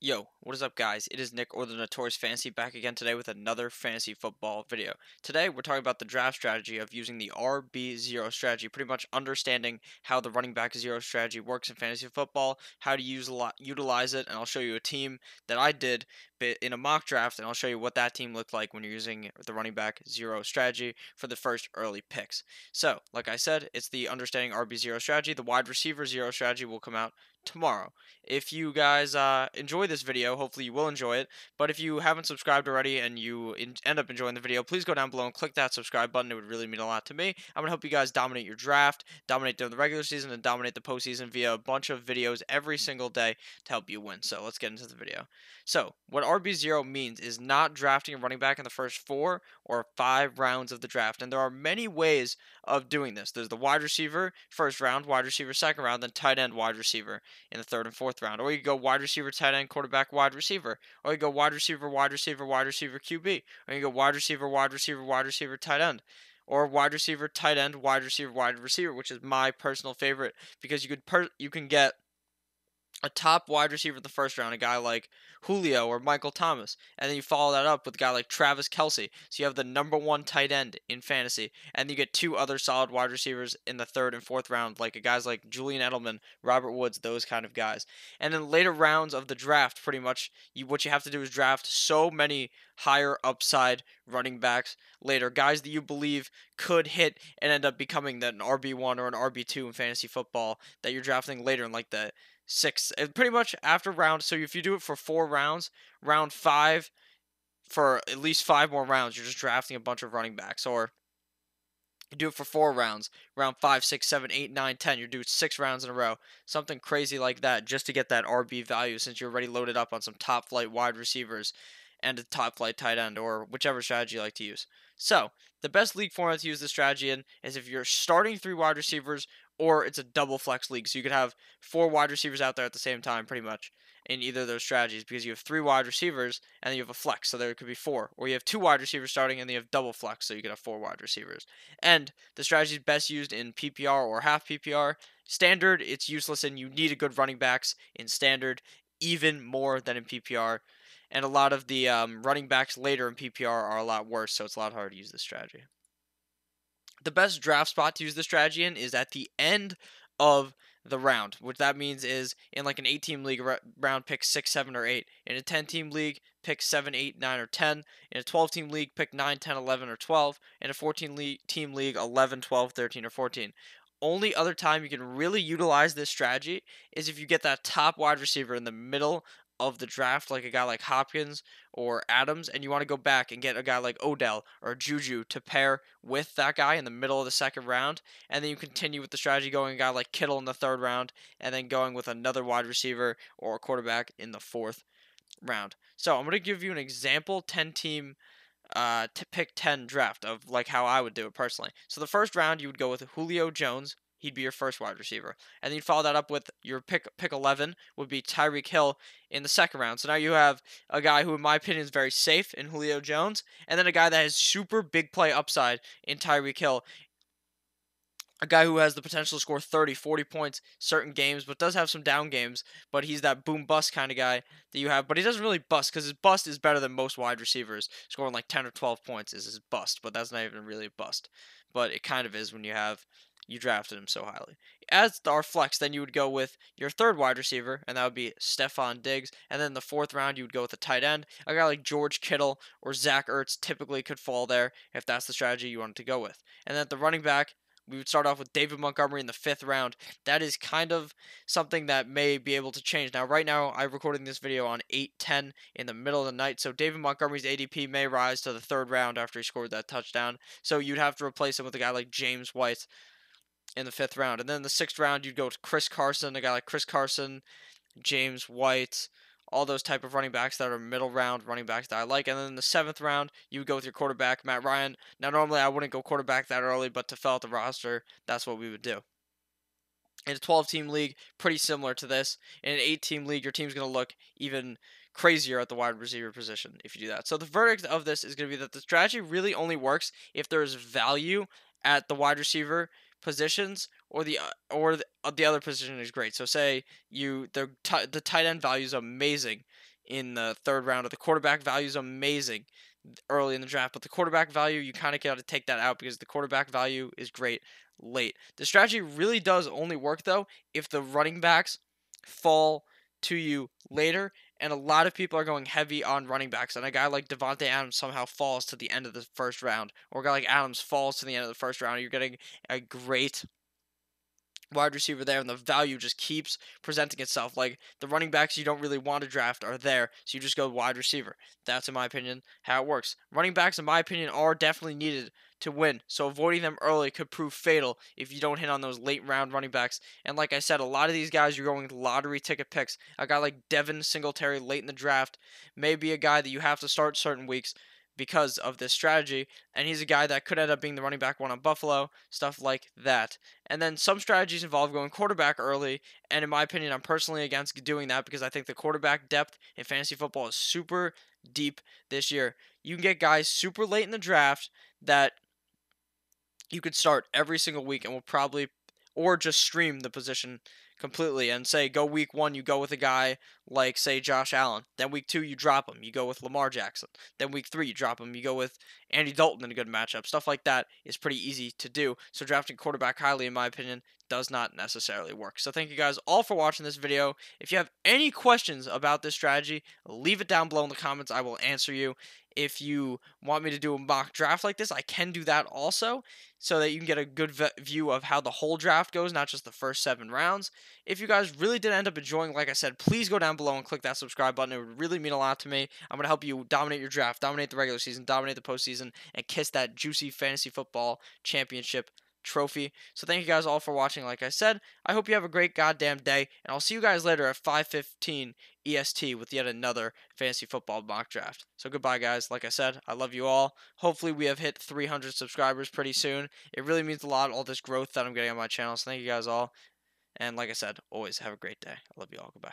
Yo, what is up, guys? It is Nick, or the Notorious Fantasy, back again today with another fantasy football video. Today we're talking about the draft strategy of using the RB0 strategy, pretty much understanding how the running back zero strategy works in fantasy football, how to utilize it, and I'll show you a team that I did in a mock draft, and I'll show you what that team looked like when you're using the running back zero strategy for the first early picks. So, like I said, it's the understanding RB0 strategy. The wide receiver zero strategy will come out tomorrow. If you guys enjoy this video, hopefully you will enjoy it. But if you haven't subscribed already and you end up enjoying the video, please go down below and click that subscribe button. It would really mean a lot to me. I'm going to help you guys dominate your draft, dominate during the regular season, and dominate the postseason via a bunch of videos every single day to help you win. So let's get into the video. So what RB0 means is not drafting a running back in the first 4 or 5 rounds of the draft. And there are many ways of doing this. There's the wide receiver first round, wide receiver second round, then tight end wide receiver in the third and fourth round. Or you go wide receiver, tight end, quarterback, wide receiver. Or you go wide receiver, wide receiver, wide receiver, QB. Or you go wide receiver, wide receiver, wide receiver, tight end. Or wide receiver, tight end, wide receiver, which is my personal favorite because you can get a top wide receiver in the first round, a guy like Julio or Michael Thomas, and then you follow that up with a guy like Travis Kelce. So you have the number one tight end in fantasy, and you get two other solid wide receivers in the third and fourth round, like guys like Julian Edelman, Robert Woods, those kind of guys. And in later rounds of the draft, pretty much what you have to do is draft so many higher upside running backs later, guys that you believe could hit and end up becoming an RB1 or an RB2 in fantasy football that you're drafting later in like the six, pretty much after round. So if you do it for 4 rounds, round 5, for at least 5 more rounds, you're just drafting a bunch of running backs. Or you do it for 4 rounds, round 5, 6, 7, 8, 9, 10. You're doing 6 rounds in a row, something crazy like that, just to get that RB value, since you're already loaded up on some top flight wide receivers and a top flight tight end, or whichever strategy you like to use. So the best league format to use this strategy in is if you're starting 3 wide receivers, or it's a double flex league. So you could have 4 wide receivers out there at the same time, pretty much, in either of those strategies, because you have 3 wide receivers and then you have a flex, so there could be 4. Or you have 2 wide receivers starting and then you have double flex, so you could have 4 wide receivers. And the strategy is best used in PPR or half PPR. Standard, it's useless, and you need a good running backs in standard even more than in PPR. And a lot of the running backs later in PPR are a lot worse, so it's a lot harder to use this strategy. The best draft spot to use this strategy in is at the end of the round, which that means is in like an 8-team league, round pick 6, 7, or 8. In a 10-team league, pick 7, 8, 9, or 10. In a 12-team league, pick 9, 10, 11, or 12. In a 14-team league, 11, 12, 13, or 14. Only other time you can really utilize this strategy is if you get that top wide receiver in the middle of the draft, like a guy like Hopkins or Adams, and you want to go back and get a guy like Odell or Juju to pair with that guy in the middle of the second round, and then you continue with the strategy going a guy like Kittle in the third round, and then going with another wide receiver or a quarterback in the fourth round. So I'm going to give you an example 10-team to pick 10 draft of like how I would do it personally. So the first round you would go with Julio Jones. He'd be your first wide receiver. And then you'd follow that up with your pick 11 would be Tyreek Hill in the second round. So now you have a guy who in my opinion is very safe in Julio Jones, and then a guy that has super big play upside in Tyreek Hill, a guy who has the potential to score 30, 40 points certain games, but does have some down games. But he's that boom bust kind of guy that you have. But he doesn't really bust, because his bust is better than most wide receivers. Scoring like 10 or 12 points is his bust, but that's not even really a bust. But it kind of is when you drafted him so highly. As our flex, then you would go with your third wide receiver, and that would be Stephon Diggs. And then in the fourth round, you would go with a tight end. A guy like George Kittle or Zach Ertz typically could fall there if that's the strategy you wanted to go with. And then at the running back, we would start off with David Montgomery in the fifth round. That is kind of something that may be able to change. Now, right now, I'm recording this video on 8:10 in the middle of the night, so David Montgomery's ADP may rise to the third round after he scored that touchdown. So you'd have to replace him with a guy like James White in the fifth round. And then in the sixth round, you'd go to Chris Carson, a guy like Chris Carson, James White, all those type of running backs that are middle round running backs that I like. And then in the seventh round, you would go with your quarterback, Matt Ryan. Now, normally I wouldn't go quarterback that early, but to fill out the roster, that's what we would do. In a 12-team league, pretty similar to this. In an 8-team league, your team's going to look even crazier at the wide receiver position if you do that. So the verdict of this is going to be that the strategy really only works if there is value at the wide receiver positions the other position is great. So say the tight end value is amazing in the third round, or the quarterback value is amazing early in the draft, but the quarterback value, you kind of got to take that out because the quarterback value is great late. The strategy really does only work though if the running backs fall to you later, and a lot of people are going heavy on running backs, and a guy like Devontae Adams somehow falls to the end of the first round, or a guy like Adams falls to the end of the first round. You're getting a great wide receiver there, and the value just keeps presenting itself. Like the running backs you don't really want to draft are there, so you just go wide receiver. That's, in my opinion, how it works. Running backs, in my opinion, are definitely needed to win, so avoiding them early could prove fatal if you don't hit on those late round running backs. And like I said, a lot of these guys you're going lottery ticket picks. A guy like Devin Singletary late in the draft may be a guy that you have to start certain weeks because of this strategy, and he's a guy that could end up being the running back one on Buffalo, stuff like that. And then some strategies involve going quarterback early, and in my opinion, I'm personally against doing that because I think the quarterback depth in fantasy football is super deep this year. You can get guys super late in the draft that you could start every single week and will probably, or just stream the position completely and say go week 1 you go with a guy like say Josh Allen, then week 2 you drop him, you go with Lamar Jackson, then week 3 you drop him, you go with Andy Dalton in a good matchup. Stuff like that is pretty easy to do, so drafting quarterback highly, in my opinion, does not necessarily work. So thank you guys all for watching this video. If you have any questions about this strategy, leave it down below in the comments. I will answer you. If you want me to do a mock draft like this, I can do that also, so that you can get a good view of how the whole draft goes, not just the first 7 rounds. If you guys really did end up enjoying, like I said, please go down below and click that subscribe button. It would really mean a lot to me. I'm going to help you dominate your draft, dominate the regular season, dominate the postseason, and kiss that juicy fantasy football championship trophy. So thank you guys all for watching. Like I said, I hope you have a great goddamn day, and I'll see you guys later at 5:15 EST with yet another fantasy football mock draft. So goodbye, guys. Like I said, I love you all. Hopefully we have hit 300 subscribers pretty soon. It really means a lot, all this growth that I'm getting on my channel. So thank you guys all. And like I said, always have a great day. I love you all. Goodbye.